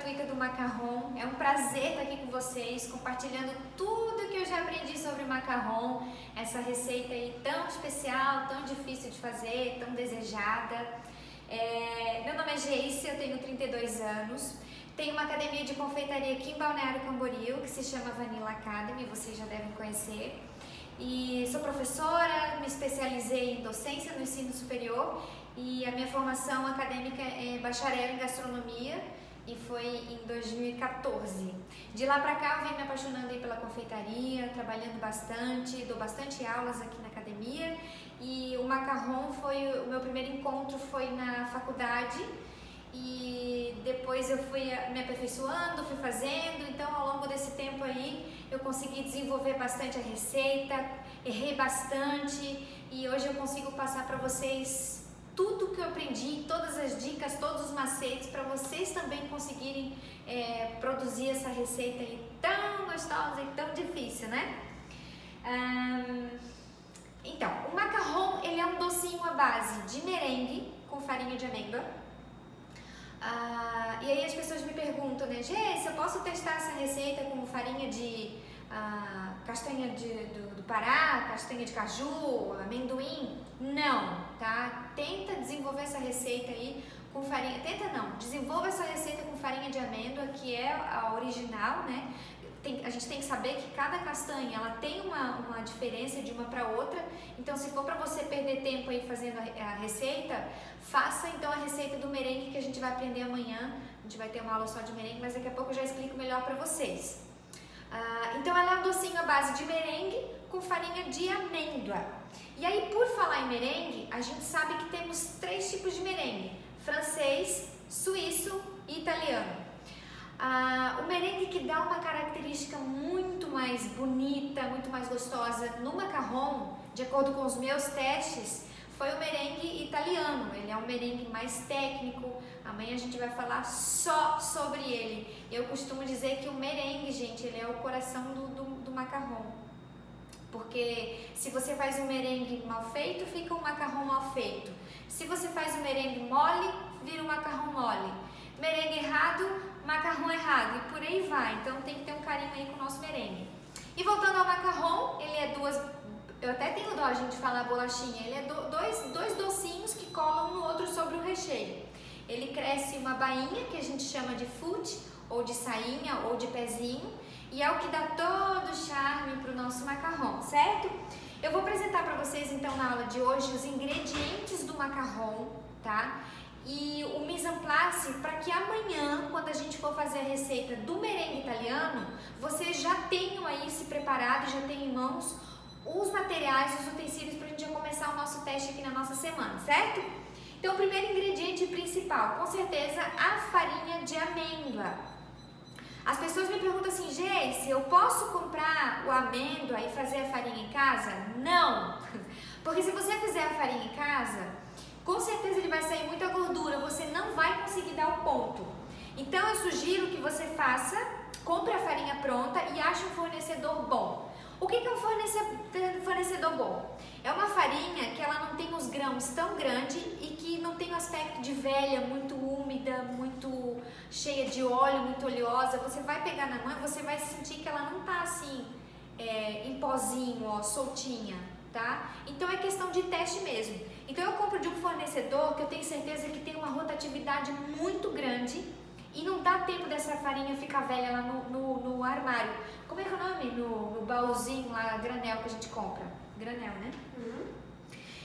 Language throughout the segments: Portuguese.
gratuita do macarrão. É um prazer estar aqui com vocês, compartilhando tudo que eu já aprendi sobre o macarrão, essa receita aí tão especial, tão difícil de fazer, tão desejada. Meu nome é Geice, eu tenho 32 anos, tenho uma academia de confeitaria aqui em Balneário Camboriú, que se chama Vanilla Academy, vocês já devem conhecer. E sou professora, me especializei em docência no ensino superior e a minha formação acadêmica é bacharel em gastronomia e foi em 2014. De lá pra cá eu venho me apaixonando aí pela confeitaria, trabalhando bastante, dou bastante aulas aqui na academia e o macarrão foi, o meu primeiro encontro foi na faculdade e depois eu fui me aperfeiçoando, fui fazendo, então ao longo desse tempo aí eu consegui desenvolver bastante a receita, errei bastante e hoje eu consigo passar para vocês tudo que eu aprendi, todas as dicas, todos os macetes para vocês também conseguirem produzir essa receita aí tão gostosa e tão difícil, né? Então, o macarrão ele é um docinho à base de merengue com farinha de amêndoa. E aí as pessoas me perguntam, né, Gê, se eu posso testar essa receita com farinha de castanha do Pará, castanha de caju, amendoim? Não, tá? Tenta desenvolver essa receita aí com farinha, desenvolva essa receita com farinha de amêndoa, que é a original, né? A gente tem que saber que cada castanha ela tem uma diferença de uma para outra, então se for para você perder tempo aí fazendo a receita, faça então a receita do merengue que a gente vai aprender amanhã. A gente vai ter uma aula só de merengue, mas daqui a pouco eu já explico melhor para vocês. Então ela é um docinho à base de merengue com farinha de amêndoa. E aí, por falar em merengue, a gente sabe que temos 3 tipos de merengue: francês, suíço e italiano. O merengue que dá uma característica muito mais bonita, muito mais gostosa no macarrão, de acordo com os meus testes, foi o merengue italiano. Ele é um merengue mais técnico. Amanhã a gente vai falar só sobre ele. Eu costumo dizer que o merengue, gente, ele é o coração do macarrão. Porque se você faz um merengue mal feito, fica um macarrão mal feito. Se você faz um merengue mole, vira um macarrão mole. Merengue errado, macarrão errado. E por aí vai. Então tem que ter um carinho aí com o nosso merengue. E voltando ao macarrão, ele é eu até tenho dó, a gente falar bolachinha. Ele é dois docinhos que colam um no outro sobre o recheio. Ele cresce uma bainha, que a gente chama de fute, ou de sainha, ou de pezinho. E é o que dá todo o charme para o nosso macarrão, certo? Eu vou apresentar para vocês então na aula de hoje os ingredientes do macarrão, tá? E o mise en place para que amanhã, quando a gente for fazer a receita do merengue italiano, vocês já tenham aí se preparado, já tenham em mãos os materiais, os utensílios para a gente já começar o nosso teste aqui na nossa semana, certo? Então o primeiro ingrediente principal, com certeza, a farinha de amêndoa. As pessoas me perguntam assim, Geice, eu posso comprar o amêndoa e fazer a farinha em casa? Não! Porque se você fizer a farinha em casa, com certeza ele vai sair muita gordura, você não vai conseguir dar o ponto. Então eu sugiro que você compre a farinha pronta e ache um fornecedor bom. O que é um fornecedor bom? É uma farinha que ela não tem os grãos tão grandes e que não tem o aspecto de velha, muito úmida, muito cheia de óleo, muito oleosa. Você vai pegar na mão e você vai sentir que ela não tá assim em pozinho, ó, soltinha, tá? Então é questão de teste mesmo. Então eu compro de um fornecedor que eu tenho certeza que tem uma rotatividade muito grande e não dá tempo dessa farinha ficar velha lá no armário. Como é que é o nome? No baúzinho lá, granel que a gente compra. Granel, né?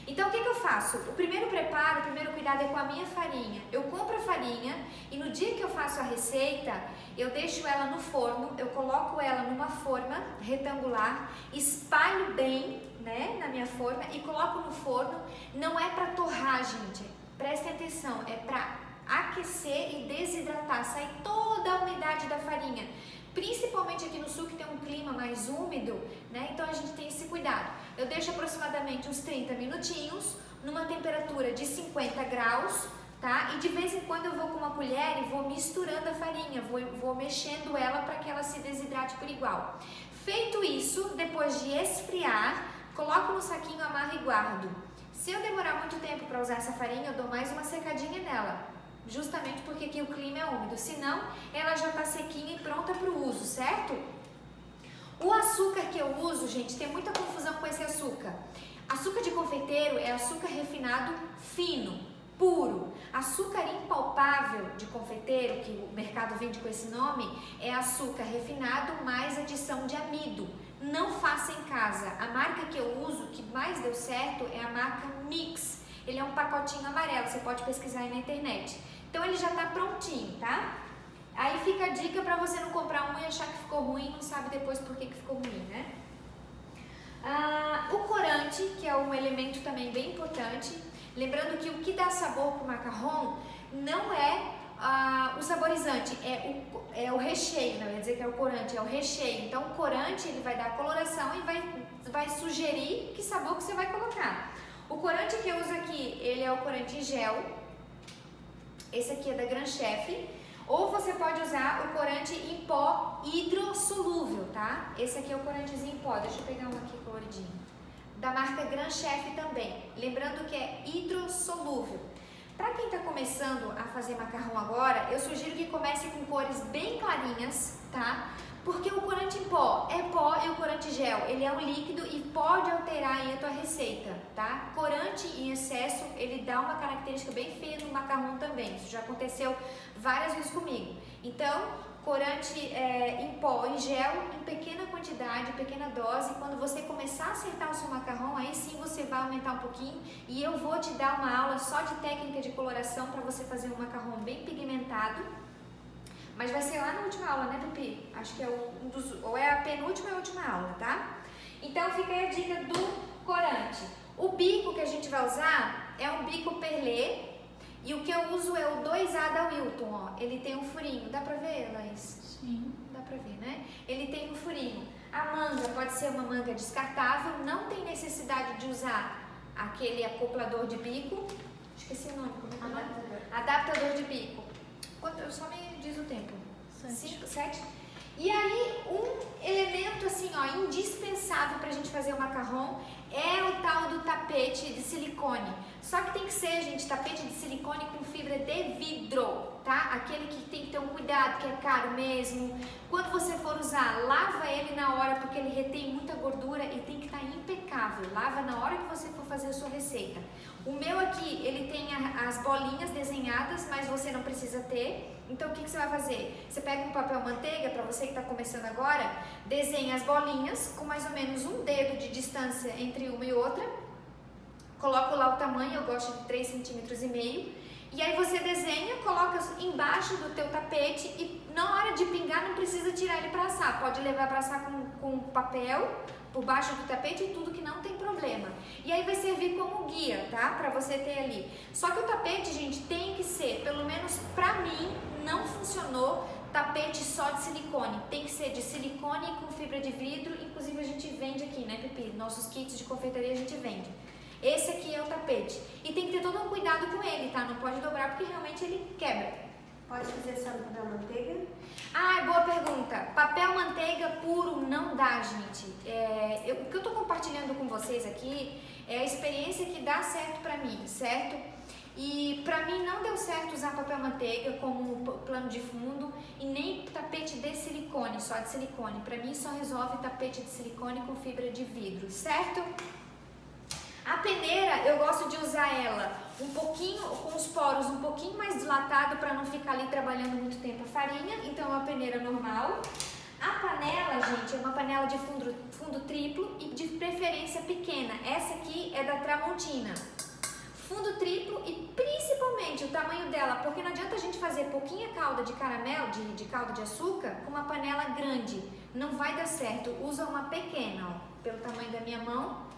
Então o que eu faço? O primeiro preparo, o primeiro cuidado é com a minha farinha. Eu compro a farinha e no dia que eu faço a receita, eu deixo ela no forno, eu coloco ela numa forma retangular, espalho bem, né, na minha forma e coloco no forno. Não é para torrar, gente. Prestem atenção, é para aquecer e desidratar, sair toda a umidade da farinha. Principalmente aqui no sul que tem um clima mais úmido, né? Então a gente tem esse cuidado. Eu deixo aproximadamente uns 30 minutinhos numa temperatura de 50 graus, tá? E de vez em quando eu vou com uma colher e vou misturando a farinha, vou mexendo ela para que ela se desidrate por igual. Feito isso, depois de esfriar, coloco no saquinho, amarro e guardo. Se eu demorar muito tempo para usar essa farinha, eu dou mais uma secadinha nela. justamente porque aqui o clima é úmido, senão ela já está sequinha e pronta para o uso, certo? O açúcar que eu uso, gente, tem muita confusão com esse açúcar. Açúcar de confeiteiro é açúcar refinado fino, puro. Açúcar impalpável de confeiteiro, que o mercado vende com esse nome, é açúcar refinado mais adição de amido. Não faça em casa. A marca que eu uso, que mais deu certo, é a marca Mix. Ele é um pacotinho amarelo, você pode pesquisar aí na internet. Então ele já está prontinho, tá? Aí fica a dica para você não comprar um e achar que ficou ruim e não sabe depois por que ficou ruim, né? O corante, que é um elemento também bem importante. Lembrando que o que dá sabor para o macarrão não é o saborizante, é o recheio, não ia dizer que é o corante, é o recheio. Então o corante ele vai dar a coloração e vai sugerir que sabor que você vai colocar. O corante que eu uso aqui, ele é o corante em gel. Esse aqui é da Gran Chef. Ou você pode usar o corante em pó hidrossolúvel, tá? Esse aqui é o corantezinho em pó. Deixa eu pegar um aqui coloridinho. Da marca Gran Chef também. Lembrando que é hidrossolúvel. Para quem está começando a fazer macarrão agora, eu sugiro que comece com cores bem clarinhas, tá? Porque o corante em pó é pó e o corante gel, ele é um líquido e pode alterar aí a tua receita, tá? Corante em excesso, ele dá uma característica bem feia no macarrão também. Isso já aconteceu várias vezes comigo. Então, corante em pó, em gel, em pequena quantidade, pequena dose. Quando você começar a acertar o seu macarrão, aí sim você vai aumentar um pouquinho. E eu vou te dar uma aula só de técnica de coloração para você fazer um macarrão bem pigmentado. Mas vai ser lá na última aula, né, Pipi? Acho que é ou é a penúltima ou a última aula, tá? Então fica aí a dica do corante. O bico que a gente vai usar é um bico perlê. E o que eu uso é o 2A da Wilton, ó. Ele tem um furinho. Dá pra ver, Laís? Sim. Dá pra ver, né? Ele tem um furinho. A manga pode ser uma manga descartável. Não tem necessidade de usar aquele acoplador de bico. Esqueci o nome. Como é que é o nome? Adaptador de bico. Só me diz o tempo. 5, 7. E aí, um elemento assim, ó, indispensável pra gente fazer o macarrão é o tal do tapete de silicone. Só que tem que ser, gente, tapete de silicone com fibra de vidro, tá? Aquele que tem que ter um cuidado, que é caro mesmo. Quando você for usar, lava ele na hora, porque ele retém muita gordura e tem que estar impecável. Lava na hora que você for fazer a sua receita. O meu aqui, ele tem as bolinhas desenhadas, mas você não precisa ter. Então, o que você vai fazer? Você pega um papel manteiga, para você que está começando agora, desenha as bolinhas com mais ou menos um dedo de distância entre uma e outra. Coloco lá o tamanho, eu gosto de 3,5 cm. E aí você desenha, coloca embaixo do teu tapete e na hora de pingar não precisa tirar ele para assar. Pode levar para assar com papel por baixo do tapete e tudo que não tem problema. E aí vai servir como guia, tá? Para você ter ali. Só que o tapete, gente, tem que ser, pelo menos pra mim, não funcionou tapete só de silicone. Tem que ser de silicone com fibra de vidro. Inclusive a gente vende aqui, né, Pipi? Nossos kits de confeitaria a gente vende. Esse aqui é o tapete. E tem que ter todo um cuidado com ele, tá? Não pode dobrar porque realmente ele quebra. Pode fazer só no papel manteiga? Ah, boa pergunta. Papel manteiga puro não dá, gente. O que eu tô compartilhando com vocês aqui é a experiência que dá certo pra mim, certo? E pra mim não deu certo usar papel manteiga como plano de fundo e nem tapete de silicone, só de silicone. Pra mim só resolve tapete de silicone com fibra de vidro, certo? A peneira, eu gosto de usar ela um pouquinho, com os poros um pouquinho mais dilatado para não ficar ali trabalhando muito tempo a farinha, então é uma peneira normal. A panela, gente, é uma panela de fundo triplo e de preferência pequena. Essa aqui é da Tramontina. Fundo triplo e principalmente o tamanho dela, porque não adianta a gente fazer pouquinha calda de caramelo, de calda de açúcar, com uma panela grande. Não vai dar certo. Usa uma pequena, ó, pelo tamanho da minha mão.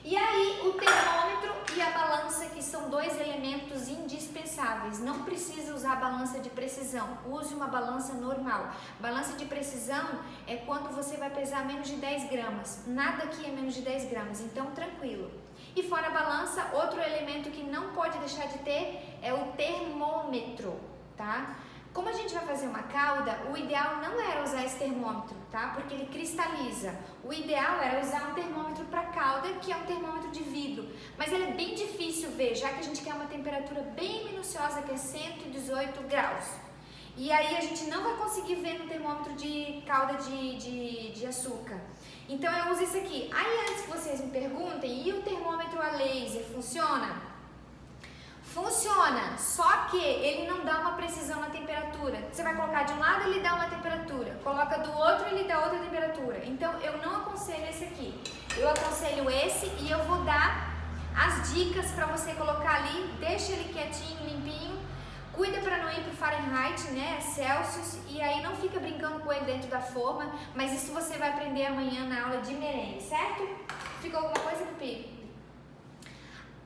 E aí, o termômetro e a balança, que são dois elementos indispensáveis. Não precisa usar balança de precisão, use uma balança normal. Balança de precisão é quando você vai pesar menos de 10 gramas. Nada aqui é menos de 10 gramas, então tranquilo. E fora a balança, outro elemento que não pode deixar de ter é o termômetro, tá? Como a gente vai fazer uma calda, o ideal não era usar esse termômetro, tá? Porque ele cristaliza. O ideal era usar um termômetro para calda, que é um termômetro de vidro. Mas ele é bem difícil ver, já que a gente quer uma temperatura bem minuciosa, que é 118 graus. E aí a gente não vai conseguir ver no termômetro de calda de açúcar. Então eu uso isso aqui. Aí antes que vocês me perguntem, e o termômetro a laser funciona? Funciona, só que ele não dá uma precisão na temperatura. Você vai colocar de um lado, ele dá uma temperatura. Coloca do outro, ele dá outra temperatura. Então eu não aconselho esse aqui. Eu aconselho esse e eu vou dar as dicas para você colocar ali. Deixa ele quietinho, limpinho. Cuida para não ir para o Fahrenheit, né, Celsius, e aí não fica brincando com ele dentro da forma, mas isso você vai aprender amanhã na aula de merengue, certo? Ficou alguma coisa, Pipi?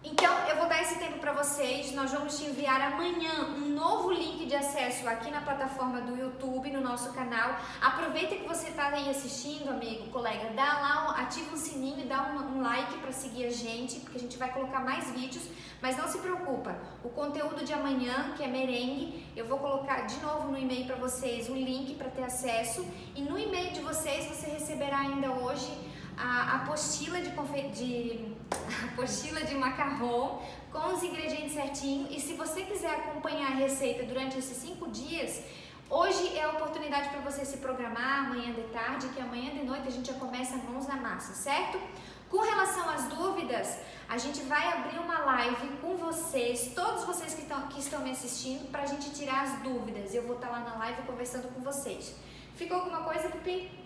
Então, eu vou dar esse tempo para vocês, nós vamos te enviar amanhã um novo link de acesso aqui na plataforma do YouTube, no nosso canal. Aproveita que você está aí assistindo, amigo, colega, dá lá, ativa o sininho e dá um like para seguir a gente, porque a gente vai colocar mais vídeos, mas não se preocupa, o conteúdo de amanhã, que é merengue, eu vou colocar de novo no e-mail para vocês o link para ter acesso, e no e-mail de vocês você receberá ainda hoje a apostila de macarrão com os ingredientes certinho. E se você quiser acompanhar a receita durante esses 5 dias, hoje é a oportunidade para você se programar amanhã de tarde, que amanhã de noite a gente já começa mãos na massa, certo? Com relação às dúvidas, a gente vai abrir uma live com vocês, todos vocês que estão me assistindo, para a gente tirar as dúvidas. Eu vou estar lá na live conversando com vocês. Ficou alguma coisa, Pipi?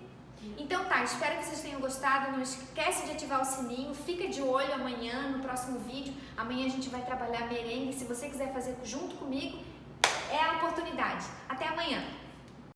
Então tá, espero que vocês tenham gostado, não esquece de ativar o sininho, fica de olho amanhã no próximo vídeo, amanhã a gente vai trabalhar merengue, se você quiser fazer junto comigo, é a oportunidade. Até amanhã!